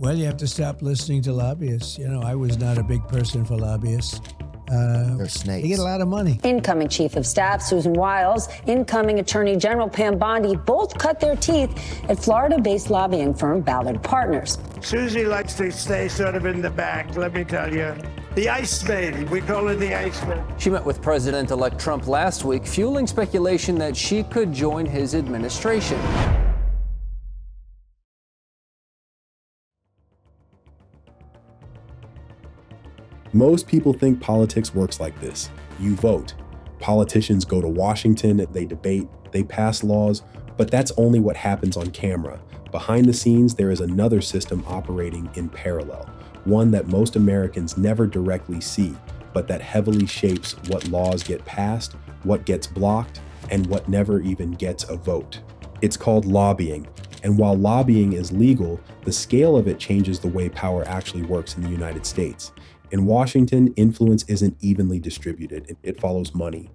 Well, you have to stop listening to lobbyists. You know, I was not a big person for lobbyists. They're snakes. They get a lot of money. Incoming Chief of Staff Susan Wiles, incoming Attorney General Pam Bondi both cut their teeth at Florida-based lobbying firm Ballard Partners. Susie likes to stay sort of in the back, let me tell you. The ice maiden, we call her the ice maiden. She met with President-elect Trump last week, fueling speculation that she could join his administration. Most people think politics works like this. You vote. Politicians go to Washington, they debate, they pass laws, but that's only what happens on camera. Behind the scenes, there is another system operating in parallel, one that most Americans never directly see, but that heavily shapes what laws get passed, what gets blocked, and what never even gets a vote. It's called lobbying, and while lobbying is legal, the scale of it changes the way power actually works in the United States. In Washington, influence isn't evenly distributed. It follows money.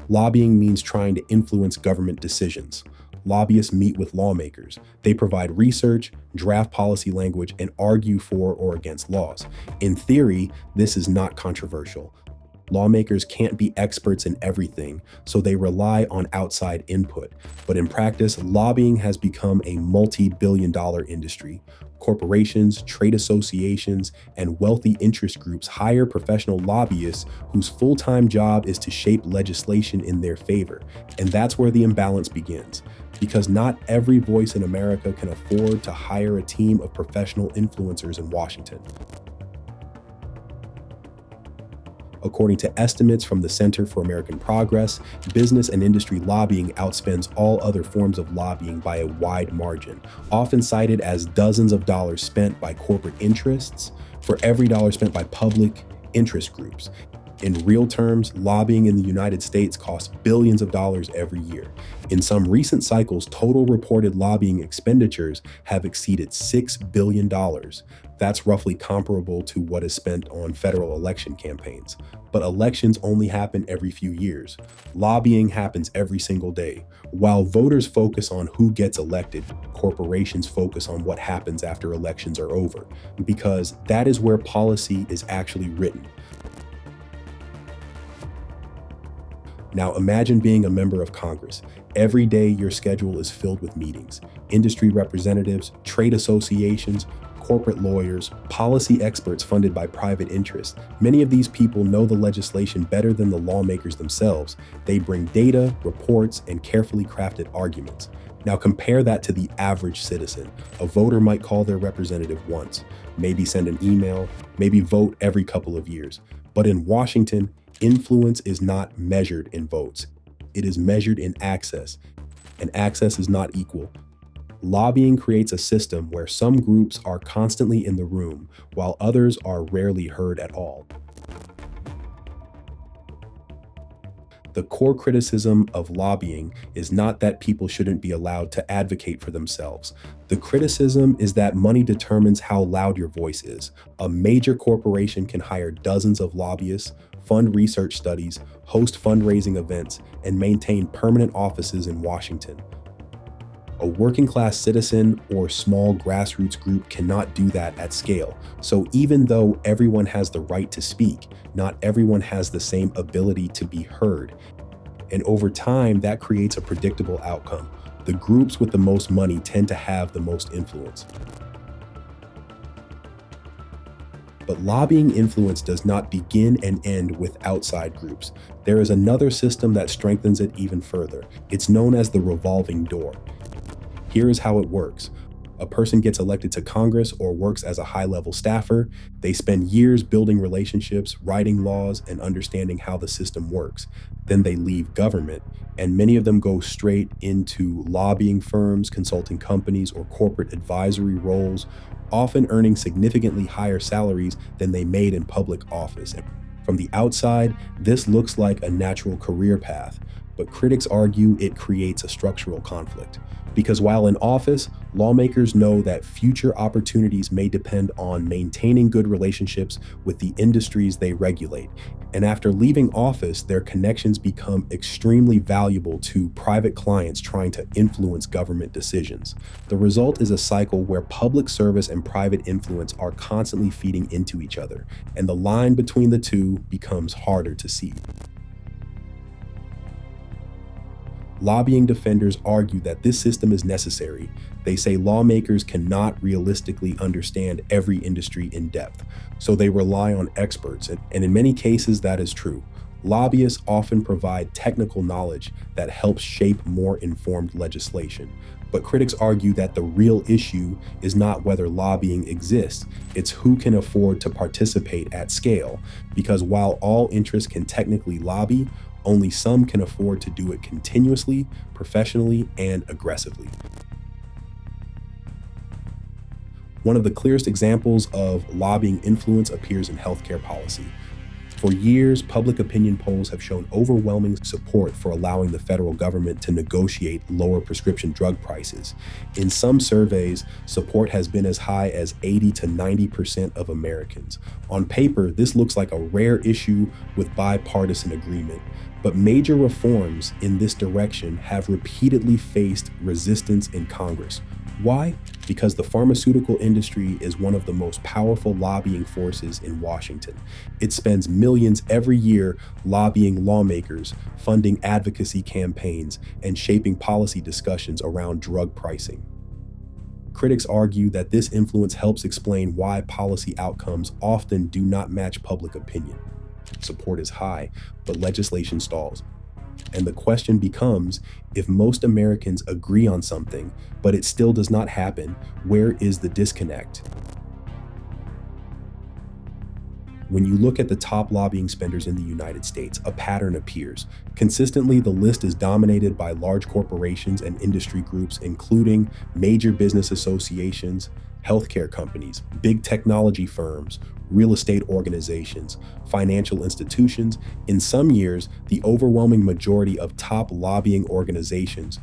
Lobbying means trying to influence government decisions. Lobbyists meet with lawmakers. They provide research, draft policy language, and argue for or against laws. In theory, this is not controversial. Lawmakers can't be experts in everything, so they rely on outside input. But in practice, lobbying has become a multi-billion-dollar industry. Corporations, trade associations, and wealthy interest groups hire professional lobbyists whose full-time job is to shape legislation in their favor. And that's where the imbalance begins, because not every voice in America can afford to hire a team of professional influencers in Washington. According to estimates from the Center for American Progress, business and industry lobbying outspends all other forms of lobbying by a wide margin, often cited as dozens of dollars spent by corporate interests for every dollar spent by public interest groups. In real terms, lobbying in the United States costs billions of dollars every year. In some recent cycles, total reported lobbying expenditures have exceeded $6 billion. That's roughly comparable to what is spent on federal election campaigns. But elections only happen every few years. Lobbying happens every single day. While voters focus on who gets elected, corporations focus on what happens after elections are over, because that is where policy is actually written. Now imagine being a member of Congress. Every day your schedule is filled with meetings, industry representatives, trade associations, corporate lawyers, policy experts funded by private interests. Many of these people know the legislation better than the lawmakers themselves. They bring data, reports, and carefully crafted arguments. Now compare that to the average citizen. A voter might call their representative once, maybe send an email, maybe vote every couple of years. But in Washington, influence is not measured in votes. It is measured in access, and access is not equal. Lobbying creates a system where some groups are constantly in the room, while others are rarely heard at all. The core criticism of lobbying is not that people shouldn't be allowed to advocate for themselves. The criticism is that money determines how loud your voice is. A major corporation can hire dozens of lobbyists, fund research studies, host fundraising events, and maintain permanent offices in Washington. A working-class citizen or small grassroots group cannot do that at scale. So even though everyone has the right to speak, not everyone has the same ability to be heard. And over time, that creates a predictable outcome. The groups with the most money tend to have the most influence. But lobbying influence does not begin and end with outside groups. There is another system that strengthens it even further. It's known as the revolving door. Here is how it works. A person gets elected to Congress or works as a high-level staffer. They spend years building relationships, writing laws, and understanding how the system works. Then they leave government, and many of them go straight into lobbying firms, consulting companies, or corporate advisory roles, often earning significantly higher salaries than they made in public office. From the outside, this looks like a natural career path. but critics argue it creates a structural conflict. Because while in office, lawmakers know that future opportunities may depend on maintaining good relationships with the industries they regulate. And after leaving office, their connections become extremely valuable to private clients trying to influence government decisions. The result is a cycle where public service and private influence are constantly feeding into each other, and the line between the two becomes harder to see. Lobbying defenders argue that this system is necessary. They say lawmakers cannot realistically understand every industry in depth, so they rely on experts, and in many cases that is true. Lobbyists often provide technical knowledge that helps shape more informed legislation. But critics argue that the real issue is not whether lobbying exists, it's who can afford to participate at scale, because while all interests can technically lobby, only some can afford to do it continuously, professionally, and aggressively. One of the clearest examples of lobbying influence appears in healthcare policy. For years, public opinion polls have shown overwhelming support for allowing the federal government to negotiate lower prescription drug prices. In some surveys, support has been as high as 80 to 90% of Americans. On paper, this looks like a rare issue with bipartisan agreement. But major reforms in this direction have repeatedly faced resistance in Congress. Why? Because the pharmaceutical industry is one of the most powerful lobbying forces in Washington. It spends millions every year lobbying lawmakers, funding advocacy campaigns, and shaping policy discussions around drug pricing. Critics argue that this influence helps explain why policy outcomes often do not match public opinion. Support is high, but legislation stalls. And the question becomes, if most Americans agree on something, but it still does not happen, where is the disconnect? When you look at the top lobbying spenders in the United States, a pattern appears. Consistently, the list is dominated by large corporations and industry groups, including major business associations, healthcare companies, big technology firms, real estate organizations, financial institutions. In some years, the overwhelming majority of top lobbying organizations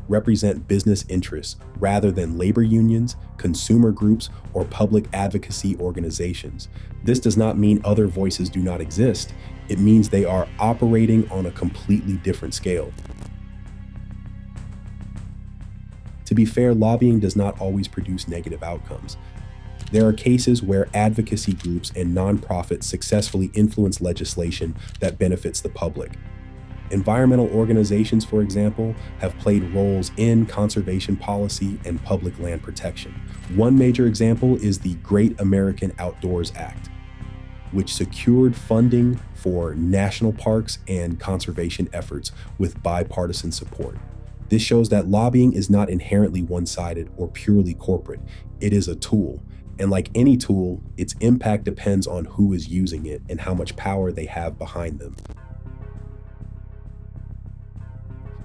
represent business interests rather than labor unions, consumer groups, or public advocacy organizations. This does not mean other voices do not exist. It means they are operating on a completely different scale. To be fair, lobbying does not always produce negative outcomes. There are cases where advocacy groups and nonprofits successfully influence legislation that benefits the public. Environmental organizations, for example, have played roles in conservation policy and public land protection. One major example is the Great American Outdoors Act, which secured funding for national parks and conservation efforts with bipartisan support. This shows that lobbying is not inherently one-sided or purely corporate. It is a tool. And like any tool, its impact depends on who is using it and how much power they have behind them.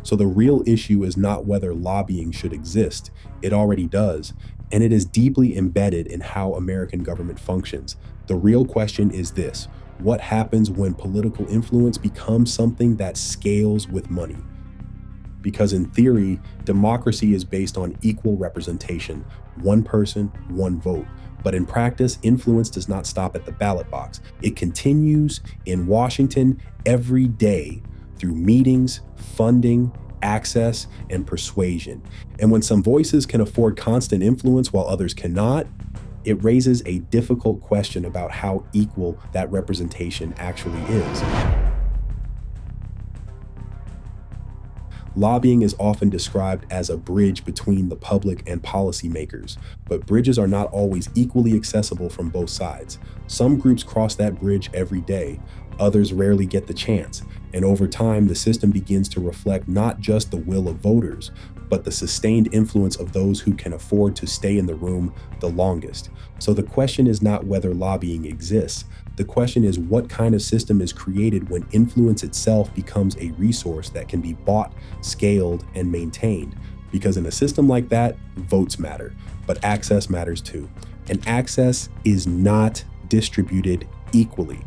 So the real issue is not whether lobbying should exist. It already does, and it is deeply embedded in how American government functions. The real question is this: what happens when political influence becomes something that scales with money? Because in theory, democracy is based on equal representation, one person, one vote. But in practice, influence does not stop at the ballot box. It continues in Washington every day through meetings, funding, access, and persuasion. And when some voices can afford constant influence while others cannot, it raises a difficult question about how equal that representation actually is. Lobbying is often described as a bridge between the public and policymakers, but bridges are not always equally accessible from both sides. Some groups cross that bridge every day, others rarely get the chance, and over time, the system begins to reflect not just the will of voters, but the sustained influence of those who can afford to stay in the room the longest. So the question is not whether lobbying exists. The question is what kind of system is created when influence itself becomes a resource that can be bought, scaled, and maintained. Because in a system like that, votes matter, but access matters too. And access is not distributed equally.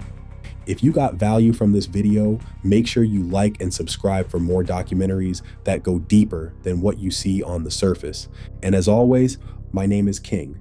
If you got value from this video, make sure you like and subscribe for more documentaries that go deeper than what you see on the surface. And as always, my name is King.